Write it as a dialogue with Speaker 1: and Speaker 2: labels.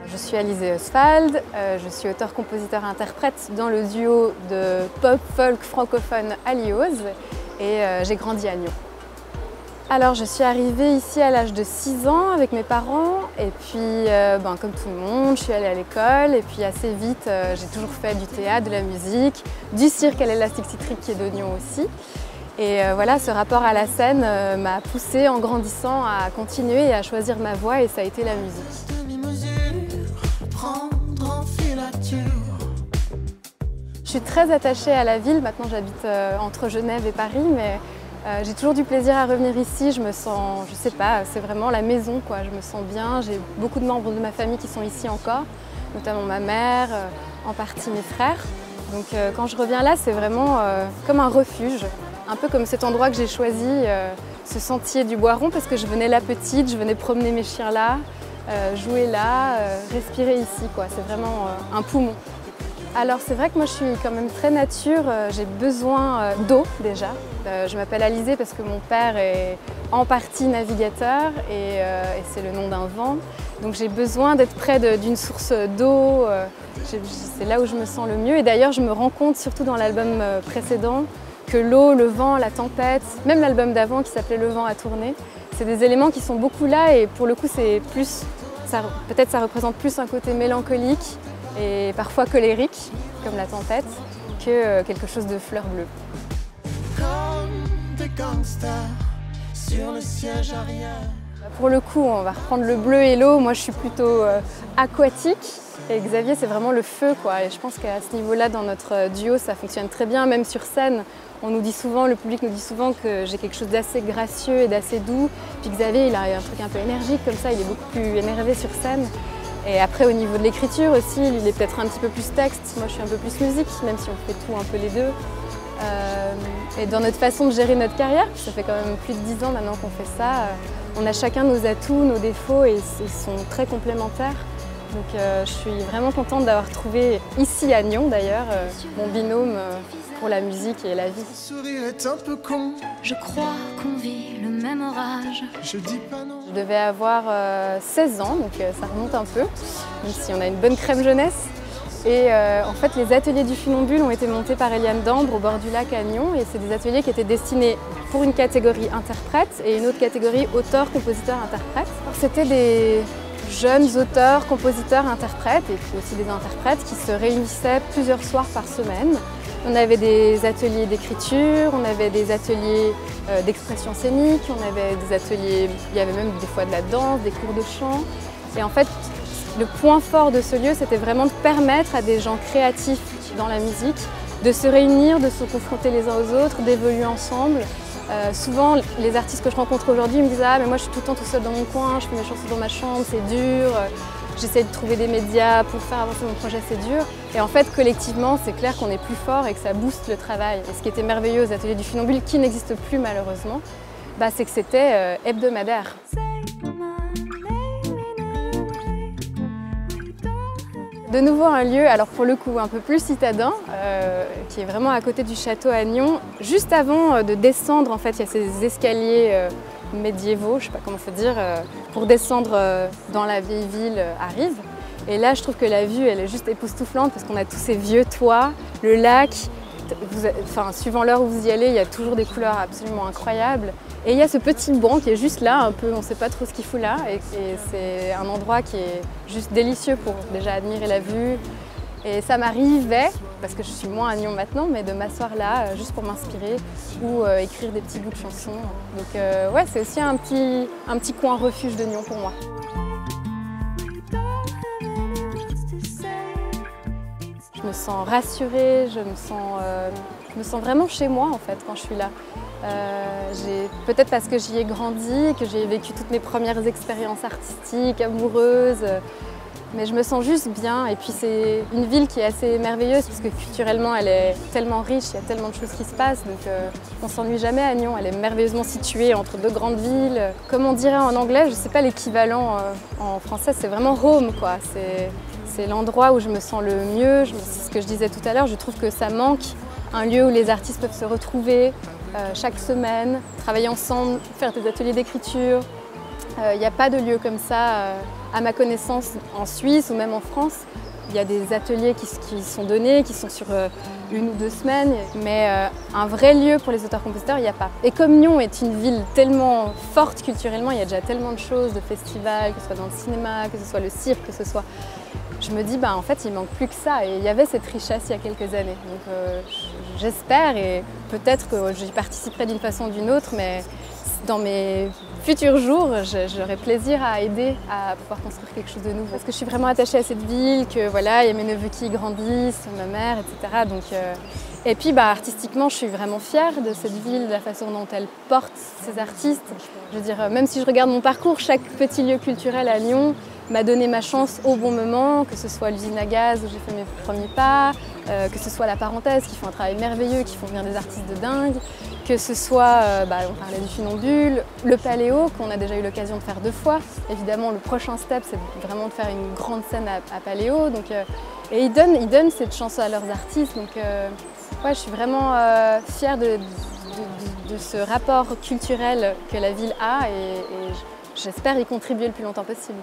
Speaker 1: Je suis Alizée Oswald, je suis auteur-compositeur-interprète dans le duo de pop-folk francophone Alioz et j'ai grandi à Nyon. Alors je suis arrivée ici à l'âge de 6 ans avec mes parents et puis comme tout le monde, je suis allée à l'école et puis assez vite j'ai toujours fait du théâtre, de la musique, du cirque à l'Elastic Theatre qui est de Nyon aussi. Et voilà, ce rapport à la scène m'a poussée en grandissant à continuer et à choisir ma voie et ça a été la musique. Je suis très attachée à la ville, maintenant j'habite entre Genève et Paris, mais j'ai toujours du plaisir à revenir ici, je me sens, je sais pas, c'est vraiment la maison quoi, je me sens bien, j'ai beaucoup de membres de ma famille qui sont ici encore, notamment ma mère, en partie mes frères. Donc quand je reviens là, c'est vraiment comme un refuge, un peu comme cet endroit que j'ai choisi, ce sentier du Boiron, parce que je venais là petite, je venais promener mes chiens là, jouer là, respirer ici quoi, c'est vraiment un poumon. Alors c'est vrai que moi je suis quand même très nature, j'ai besoin d'eau déjà. Je m'appelle Alizée parce que mon père est en partie navigateur et c'est le nom d'un vent. Donc j'ai besoin d'être près d'une source d'eau, c'est là où je me sens le mieux. Et d'ailleurs je me rends compte, surtout dans l'album précédent, que l'eau, le vent, la tempête, même l'album d'avant qui s'appelait Le vent a tourné, c'est des éléments qui sont beaucoup là et pour le coup c'est plus, peut-être ça représente plus un côté mélancolique et parfois colérique, comme la tempête, que quelque chose de fleur bleue. Comme des gangsters sur le siège arrière. Pour le coup, on va reprendre le bleu et l'eau. Moi, je suis plutôt aquatique. Et Xavier, c'est vraiment le feu, quoi. Et je pense qu'à ce niveau-là, dans notre duo, ça fonctionne très bien. Même sur scène, on nous dit souvent, le public nous dit souvent que j'ai quelque chose d'assez gracieux et d'assez doux. Puis Xavier, il a un truc un peu énergique, comme ça, il est beaucoup plus énervé sur scène. Et après, au niveau de l'écriture aussi, il est peut-être un petit peu plus texte. Moi, je suis un peu plus musique, même si on fait tout un peu les deux. Et dans notre façon de gérer notre carrière, ça fait quand même plus de 10 ans maintenant qu'on fait ça, on a chacun nos atouts, nos défauts et ils sont très complémentaires. Donc je suis vraiment contente d'avoir trouvé ici à Nyon d'ailleurs mon binôme pour la musique et la vie.
Speaker 2: Je crois qu'on vit le même orage.
Speaker 1: Je devais avoir 16 ans, donc ça remonte un peu, même si on a une bonne crème jeunesse. Et en fait, les ateliers du Funambule ont été montés par Eliane Dambre au bord du lac à Nyon. Et c'est des ateliers qui étaient destinés pour une catégorie interprète et une autre catégorie auteur, compositeur, interprète. C'était des jeunes auteurs, compositeurs, interprètes et puis aussi des interprètes qui se réunissaient plusieurs soirs par semaine. On avait des ateliers d'écriture, on avait des ateliers d'expression scénique, on avait des ateliers, il y avait même des fois de la danse, des cours de chant. Et en fait, le point fort de ce lieu, c'était vraiment de permettre à des gens créatifs dans la musique de se réunir, de se confronter les uns aux autres, d'évoluer ensemble. Souvent, les artistes que je rencontre aujourd'hui me disent « Ah, mais moi je suis tout le temps tout seul dans mon coin, je fais mes chansons dans ma chambre, c'est dur, j'essaie de trouver des médias pour faire avancer mon projet, c'est dur. » Et en fait, collectivement, c'est clair qu'on est plus fort et que ça booste le travail. Et ce qui était merveilleux aux ateliers du Funambule, qui n'existe plus malheureusement, c'est que c'était hebdomadaire. De nouveau un lieu, alors pour le coup un peu plus citadin, qui est vraiment à côté du château à Nyon. Juste avant de descendre, en fait, il y a ces escaliers médiévaux, je ne sais pas comment faut dire, pour descendre dans la vieille ville à Rives. Et là, je trouve que la vue, elle est juste époustouflante parce qu'on a tous ces vieux toits, le lac. Suivant l'heure où vous y allez, il y a toujours des couleurs absolument incroyables. Et il y a ce petit banc qui est juste là, un peu, on ne sait pas trop ce qu'il fout là. Et c'est un endroit qui est juste délicieux pour déjà admirer la vue. Et ça m'arrivait, parce que je suis moins à Nyon maintenant, mais de m'asseoir là, juste pour m'inspirer ou écrire des petits bouts de chansons. Donc ouais, c'est aussi un petit coin refuge de Nyon pour moi. Je me sens rassurée, je me sens vraiment chez moi en fait quand je suis là. Peut-être parce que j'y ai grandi, que j'ai vécu toutes mes premières expériences artistiques, amoureuses, mais je me sens juste bien. Et puis c'est une ville qui est assez merveilleuse parce que culturellement elle est tellement riche, il y a tellement de choses qui se passent, donc on s'ennuie jamais à Nyon. Elle est merveilleusement située entre deux grandes villes. Comme on dirait en anglais, je ne sais pas l'équivalent en français, c'est vraiment home quoi. C'est l'endroit où je me sens le mieux, c'est ce que je disais tout à l'heure, je trouve que ça manque, un lieu où les artistes peuvent se retrouver chaque semaine, travailler ensemble, faire des ateliers d'écriture, Il n'y a pas de lieu comme ça, à ma connaissance, en Suisse ou même en France. Il y a des ateliers qui sont donnés, qui sont sur 1 ou 2 semaines, mais un vrai lieu pour les auteurs-compositeurs, il n'y a pas. Et comme Nyon est une ville tellement forte culturellement, il y a déjà tellement de choses, de festivals, que ce soit dans le cinéma, que ce soit le cirque, que ce soit... Je me dis, en fait, il manque plus que ça. Et il y avait cette richesse il y a quelques années. Donc j'espère, et peut-être que j'y participerai d'une façon ou d'une autre, mais dans mes futurs jours, j'aurai plaisir à aider à pouvoir construire quelque chose de nouveau. Parce que je suis vraiment attachée à cette ville, que voilà, il y a mes neveux qui grandissent, ma mère, etc. Donc, et puis artistiquement, je suis vraiment fière de cette ville, de la façon dont elle porte ses artistes. Je veux dire, même si je regarde mon parcours, chaque petit lieu culturel à Lyon m'a donné ma chance au bon moment, que ce soit l'usine à gaz où j'ai fait mes premiers pas, que ce soit la Parenthèse qui font un travail merveilleux, qui font venir des artistes de dingue, que ce soit, on parlait du Funambule, le Paléo qu'on a déjà eu l'occasion de faire 2 fois. Évidemment, le prochain step, c'est vraiment de faire une grande scène à Paléo. Donc, et ils donnent cette chance à leurs artistes. Donc, ouais, je suis vraiment fière de ce rapport culturel que la ville a et j'espère y contribuer le plus longtemps possible.